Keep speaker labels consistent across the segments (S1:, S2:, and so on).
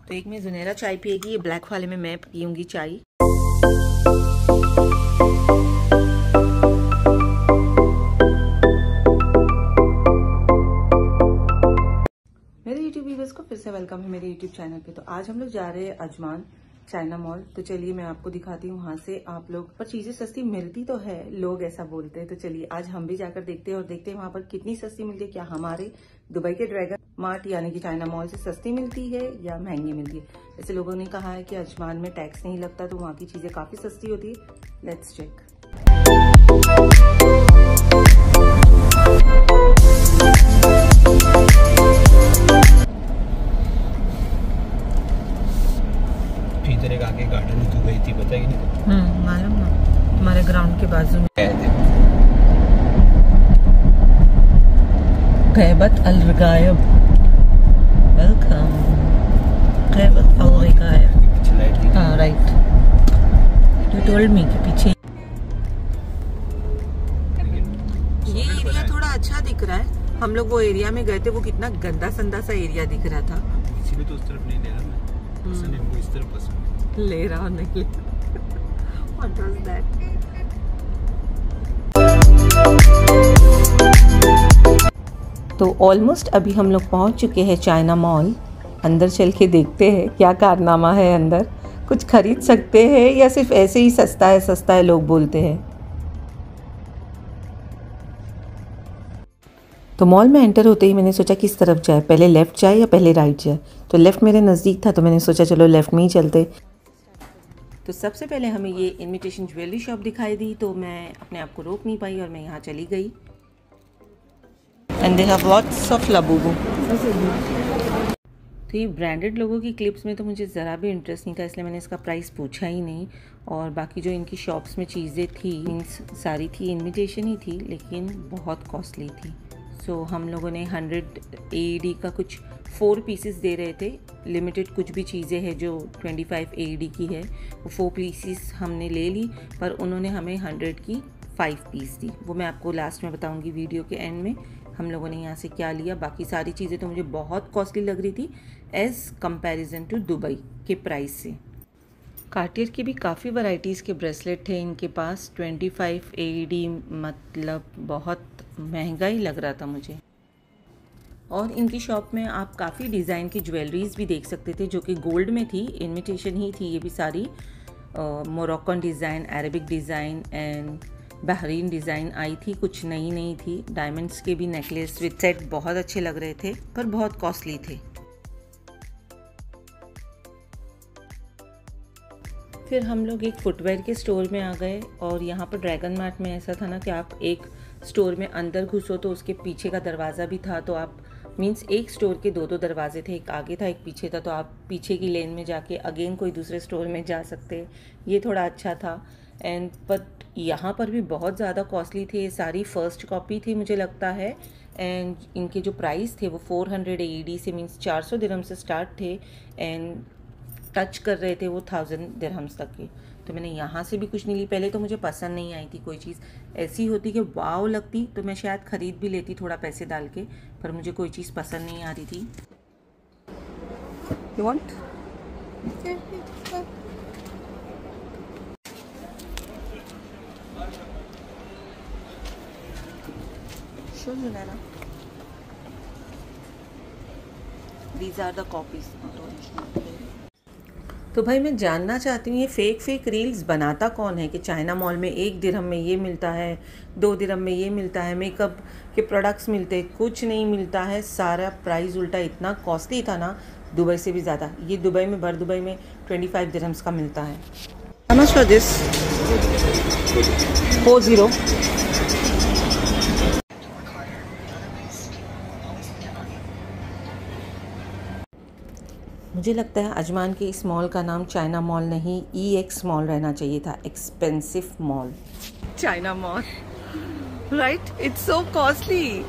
S1: तो एक में जुनेरा चाय पिएगी, ये ब्लैक वाले में मैं पीऊंगी चाय। मेरे यूट्यूब व्यूअर्स को फिर से वेलकम है मेरे यूट्यूब चैनल पे। तो आज हम लोग जा रहे हैं अजमान चाइना मॉल। तो चलिए मैं आपको दिखाती हूँ वहां से आप लोग पर चीजें सस्ती मिलती तो है, लोग ऐसा बोलते हैं। तो चलिए आज हम भी जाकर देखते हैं और देखते हैं वहां पर कितनी सस्ती मिलती है। क्या हमारे दुबई के ड्रैगन मार्ट यानी कि चाइना मॉल से सस्ती मिलती है या महंगी मिलती है। ऐसे लोगों ने कहा है कि अजमान में टैक्स नहीं लगता तो वहाँ की चीजें काफी सस्ती होती है। Let's check.
S2: आगे गार्डन में तू गई थी, पता ही नहीं।
S1: मालूम ना, तुम्हारे ग्राउंड के बाजू में गैबत अल रगायब। वेलकम गैबत अल रगायब। हाँ राइट, यू टोल्ड मी कि पीछे ये एरिया थोड़ा अच्छा दिख रहा है। हम लोग वो एरिया में गए थे, वो कितना गंदा संदा सा एरिया दिख रहा था।
S2: इसीलिए तो उस तरफ नहीं ले रहा मैं, पसंद है मुझे इस तरफ पसंद
S1: ले रहा नहीं। What was that? तो ऑलमोस्ट अभी हम लोग पहुंच चुके हैं चाइना मॉल। अंदर चल के देखते हैं क्या कारनामा है अंदर, कुछ खरीद सकते हैं या सिर्फ ऐसे ही सस्ता है लोग बोलते हैं। तो मॉल में एंटर होते ही मैंने सोचा किस तरफ जाए, पहले लेफ़्ट जाए या पहले राइट जाए। तो लेफ़्ट मेरे नज़दीक था तो मैंने सोचा चलो लेफ़्ट में ही चलते। तो सबसे पहले हमें ये इमिटेशन ज्वेलरी शॉप दिखाई दी तो मैं अपने आप को रोक नहीं पाई और मैं यहाँ चली गई। And they have lots of Labubu. तो ये ब्रांडेड लोगों की क्लिप्स में तो मुझे ज़रा भी इंटरेस्ट नहीं था, इसलिए मैंने इसका प्राइस पूछा ही नहीं। और बाकी जो इनकी शॉप्स में चीज़ें थी मीन्स सारी थी इमिटेशन ही थी, लेकिन बहुत कॉस्टली थी। सो हम लोगों ने 100 AED का कुछ 4 पीसेस दे रहे थे। लिमिटेड कुछ भी चीज़ें हैं जो 25 AED की है, वो 4 पीसेस हमने ले ली, पर उन्होंने हमें 100 की 5 पीस दी। वो मैं आपको लास्ट में बताऊंगी वीडियो के एंड में हम लोगों ने यहाँ से क्या लिया। बाकी सारी चीज़ें तो मुझे बहुत कॉस्टली लग रही थी एज़ कंपैरिजन टू दुबई के प्राइस से। कार्टियर की भी काफ़ी वैरायटीज़ के ब्रेसलेट थे इनके पास। 25 AED मतलब बहुत महंगा ही लग रहा था मुझे। और इनकी शॉप में आप काफ़ी डिज़ाइन की ज्वेलरीज भी देख सकते थे जो कि गोल्ड में थी, इमिटेशन ही थी ये भी सारी। Moroccan design, Arabic design and Bahrain design आई थी, कुछ नई नई थी। डायमंड्स के भी नेकलेस विद सेट बहुत अच्छे लग रहे थे पर बहुत कॉस्टली थे। फिर हम लोग एक फुटवेयर के स्टोर में आ गए और यहाँ पर ड्रैगन मार्ट में ऐसा था ना कि आप एक स्टोर में अंदर घुसो तो उसके पीछे का दरवाज़ा भी था, तो आप मीन्स एक स्टोर के 2 दरवाजे थे, एक आगे था एक पीछे था, तो आप पीछे की लेन में जाके अगेन कोई दूसरे स्टोर में जा सकते। ये थोड़ा अच्छा था। एंड बट यहाँ पर भी बहुत ज़्यादा कॉस्टली थे, सारी फर्स्ट कॉपी थी मुझे लगता है। एंड इनके जो प्राइस थे वो 400 AED से मीन्स 400 दिरहम से स्टार्ट थे एंड टच कर रहे थे वो 1000 दिरहम्स तक के। तो मैंने यहाँ से भी कुछ नहीं ली। पहले तो मुझे पसंद नहीं आई थी कोई चीज़, ऐसी होती कि वाव लगती तो मैं शायद ख़रीद भी लेती थोड़ा पैसे डाल के, पर मुझे कोई चीज़ पसंद नहीं आ रही थी। You want? Sure, Junera. These are the copies, not original. तो भाई मैं जानना चाहती हूँ ये फेक रील्स बनाता कौन है कि चाइना मॉल में 1 दिरहम में ये मिलता है, 2 दिरहम में ये मिलता है, मेकअप के प्रोडक्ट्स मिलते हैं, कुछ नहीं मिलता है। सारा प्राइस उल्टा, इतना कॉस्टली था ना दुबई से भी ज़्यादा। ये दुबई में भर दुबई में 25 दिरहम्स का मिलता है। How much for this? 40। मुझे लगता है अजमान के इस मॉल का नाम चाइना मॉल नहीं EX मॉल रहना चाहिए था, expensive mall. China mall, right? It's so costly.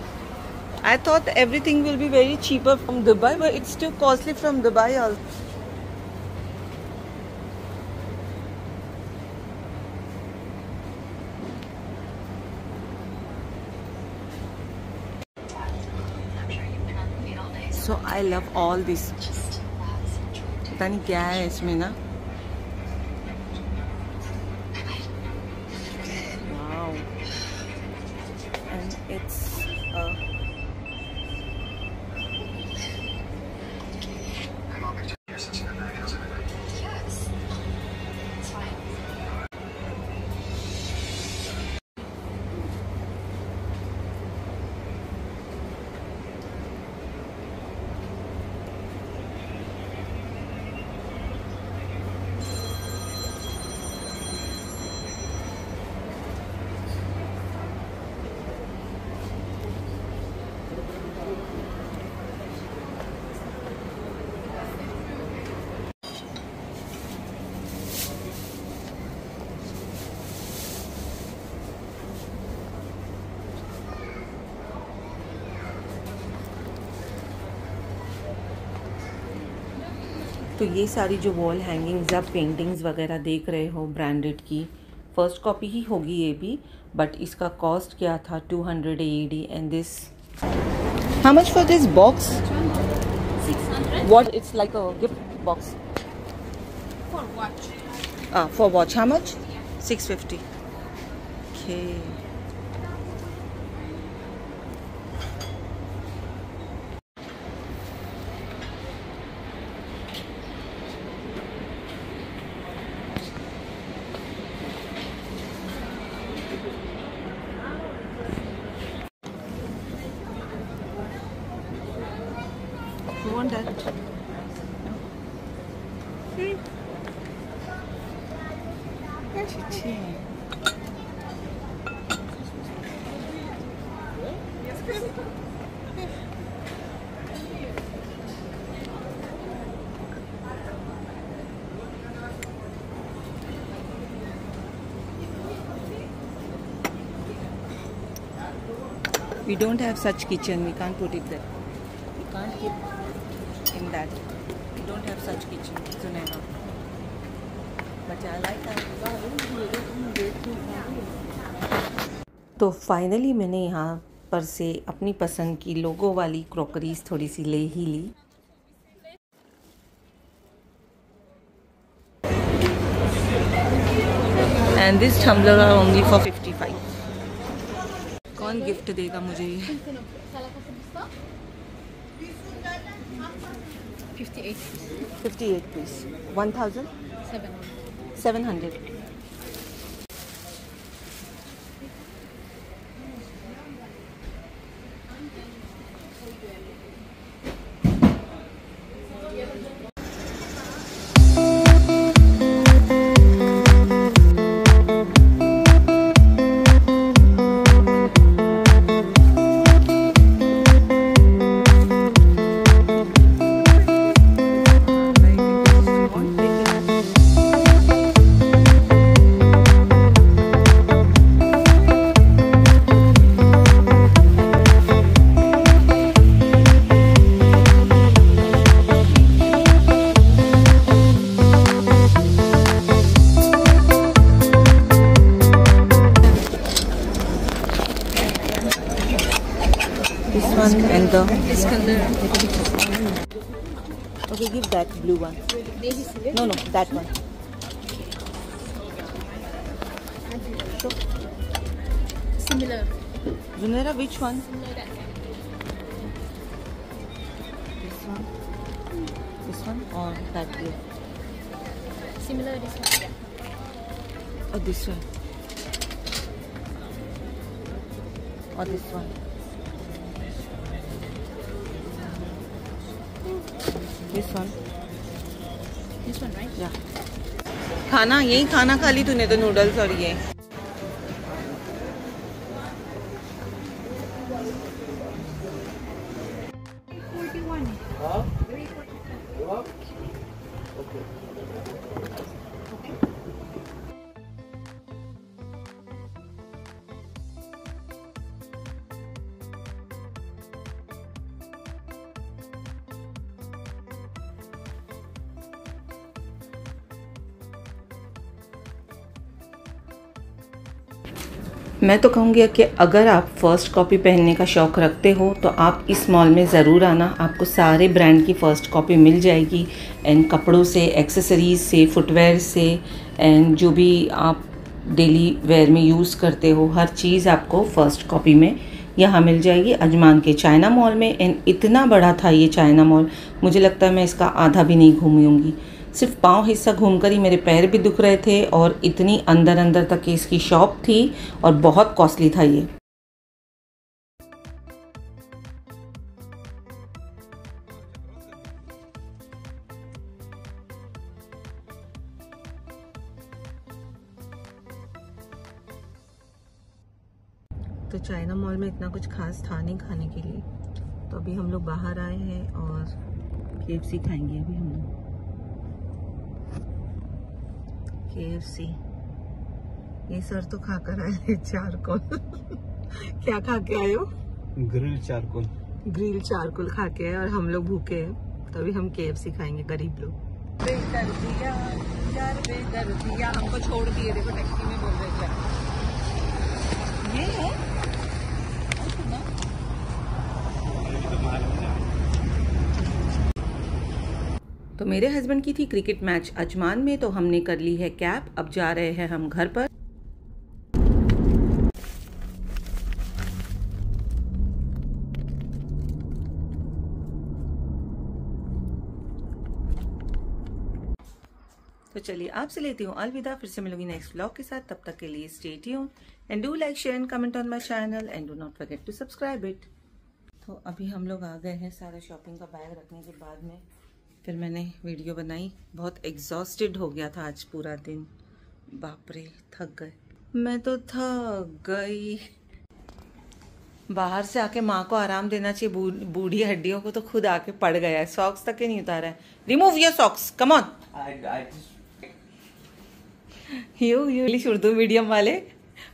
S1: I thought everything will be very cheaper from Dubai, but it's to costly from Dubai also. So I love all this. पता नहीं क्या है इसमें ना। Wow, and it's तो ये सारी जो वॉल हैंगिंग्स या पेंटिंग्स वगैरह देख रहे हो ब्रांडेड की, फर्स्ट कॉपी ही होगी ये भी, बट इसका कॉस्ट क्या था 200 AED। And this, how much for this box?
S3: 600
S1: what, it's like a gift box
S3: for watch.
S1: For watch, how much? 650। Okay, you want that? अच्छी है। We don't have such kitchen. We can't put it there. We can't keep in that. We don't have such kitchen. Zunaira. But I like that. तो finally मैंने यहाँ पर से अपनी पसंद की लोगो वाली क्रॉकरीज थोड़ी सी ले ही ली। And this tumbler are only for 55। कौन गिफ्ट देगा मुझे ये? 58 piece, 1700। This one and the
S3: This color.
S1: okay, give that blue one. No, that one.
S3: Similar.
S1: Zunaira, which one?
S3: Similar that.
S1: This one or that blue?
S3: Similar this one. Yeah.
S1: Or this one? Or this one? This one?
S3: This one, right?
S1: Yeah. खाना यही खाना खा ली तूने तो, noodles और ये। मैं तो कहूँगी कि अगर आप फ़र्स्ट कॉपी पहनने का शौक़ रखते हो तो आप इस मॉल में ज़रूर आना। आपको सारे ब्रांड की फ़र्स्ट कॉपी मिल जाएगी, एंड कपड़ों से, एक्सेसरीज़ से, फुटवेयर से, एंड जो भी आप डेली वेयर में यूज़ करते हो हर चीज़ आपको फ़र्स्ट कॉपी में यहाँ मिल जाएगी अजमान के चाइना मॉल में। एंड इतना बड़ा था ये चाइना मॉल, मुझे लगता है मैं इसका आधा भी नहीं घूमी होंगी। सिर्फ पाँव हिस्सा घूमकर ही मेरे पैर भी दुख रहे थे, और इतनी अंदर अंदर तक इसकी शॉप थी और बहुत कॉस्टली था ये। तो चाइना मॉल में इतना कुछ खास था नहीं खाने के लिए, तो अभी हम लोग बाहर आए हैं और KFC खाएंगे अभी हम लोग। KFC ये सर तो खाकर आए हैं चारकोल। क्या खा के आए हो?
S2: Grill charcoal.
S1: ग्रिल चारकोल खा के आए और हम लोग भूखे हैं, तभी हम KFC खाएंगे गरीब लोग। बेदर दिया यार, बेदर दिया, हमको छोड़ दिए। देखो टैक्सी में बोल रहे थे ये है। तो मेरे हस्बैंड की थी क्रिकेट मैच अजमान में, तो हमने कर ली है कैब। अब जा रहे हैं हम घर पर। तो चलिए आपसे लेती हूँ अलविदा, फिर से मिलूंगी नेक्स्ट व्लॉग के साथ। तब तक के लिए stay tuned and do like, share and comment on my channel and do not forget to subscribe it. तो अभी हम लोग आ गए हैं सारा शॉपिंग का बैग रखने के बाद में। फिर मैंने वीडियो बनाई, बहुत एग्जॉस्टेड हो गया था आज पूरा दिन। बाप रे, थक गए। मैं तो थक गई। बाहर से आके माँ को आराम देना चाहिए, बूढ़ी हड्डियों को तो खुद आके पड़ गया है। सॉक्स तक के नहीं उतारा है। Remove your socks, come on. You English Urdu medium वाले।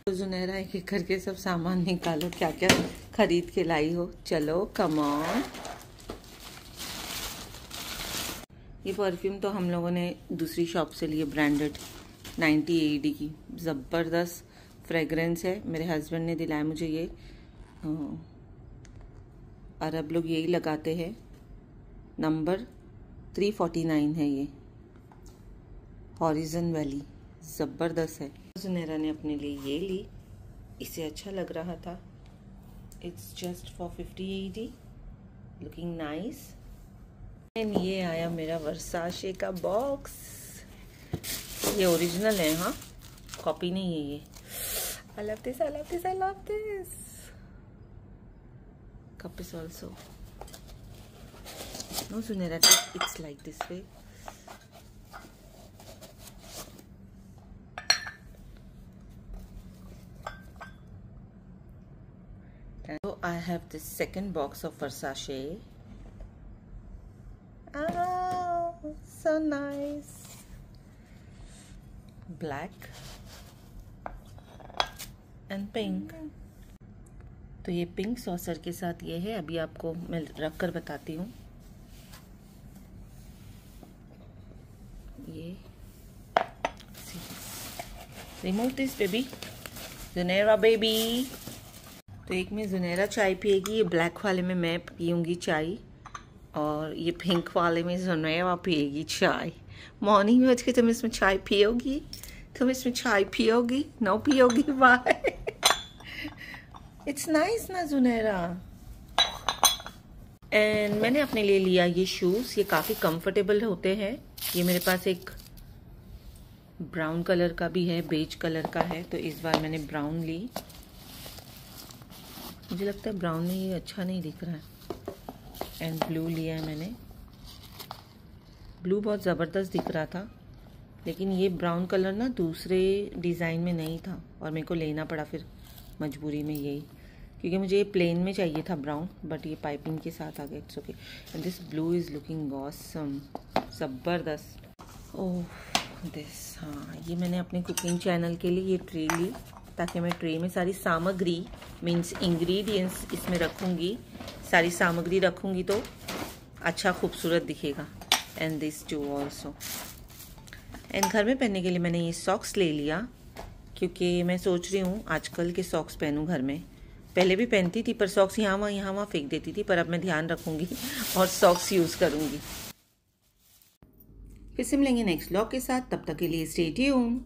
S1: तो जुनैरा एक एक करके सब सामान निकालो, क्या क्या खरीद के लाई हो। चलो कम ऑन। ये परफ्यूम तो हम लोगों ने दूसरी शॉप से लिए, ब्रांडेड 90 AED की, ज़बरदस्त फ्रेगरेंस है। मेरे हस्बैंड ने दिलाया मुझे ये। अरब लोग यही लगाते हैं। नंबर 349 है ये, हॉरिजन वैली, ज़बरदस्त है। जुनैरा ने अपने लिए ये ली, इसे अच्छा लग रहा था। It's just for 50 AED, looking nice. And ये आया मेरा वर्साचे का बॉक्स। ये ओरिजिनल है, हाँ, कॉपी नहीं है ये। I love this, I love this, I love this. Cup is also. No, Sunera, it's like this way. So I have this second box of Versace. Oh, so nice. Black and pink. तो ये pink saucer के साथ ये है। अभी आपको मैं रख कर बताती हूँ। ये remove this baby, Junaira baby. तो एक में जुनैरा चाय पिएगी, ये ब्लैक वाले में मैं पीऊँगी चाय, और ये पिंक वाले में जुनैरा पिएगी चाय। मॉर्निंग में उठ के तुम इसमें चाय पियोगी? तुम इसमें चाय पियोगी? नो पियोगी? बाय। इट्स नाइस ना जुनैरा। एंड मैंने अपने लिए लिया ये शूज़। ये काफ़ी कंफर्टेबल होते हैं। ये मेरे पास एक ब्राउन कलर का भी है, बेज कलर का है, तो इस बार मैंने ब्राउन ली। मुझे लगता है ब्राउन में ये अच्छा नहीं दिख रहा है। एंड ब्लू लिया है मैंने। ब्लू बहुत ज़बरदस्त दिख रहा था, लेकिन ये ब्राउन कलर ना दूसरे डिज़ाइन में नहीं था, और मेरे को लेना पड़ा फिर मजबूरी में यही, क्योंकि मुझे ये प्लेन में चाहिए था ब्राउन, बट ये पाइपिंग के साथ आ गया। It's okay. And this blue is looking awesome, ज़बरदस्त। ओह दिस, हाँ, ये मैंने अपने कुकिंग चैनल के लिए ये ट्रे ली, ताकि मैं ट्रे में सारी सामग्री मीन्स इंग्रेडिएंट्स इसमें रखूँगी। सारी सामग्री रखूँगी तो अच्छा खूबसूरत दिखेगा। And this too also. And घर में पहनने के लिए मैंने ये सॉक्स ले लिया, क्योंकि मैं सोच रही हूँ आजकल के सॉक्स पहनूँ घर में। पहले भी पहनती थी पर सॉक्स यहाँ वहाँ फेंक देती थी, पर अब मैं ध्यान रखूँगी और सॉक्स यूज़ करूँगी। फिर से मिलेंगे नेक्स्ट व्लॉग के साथ, तब तक के लिए स्टे ट्यून्ड।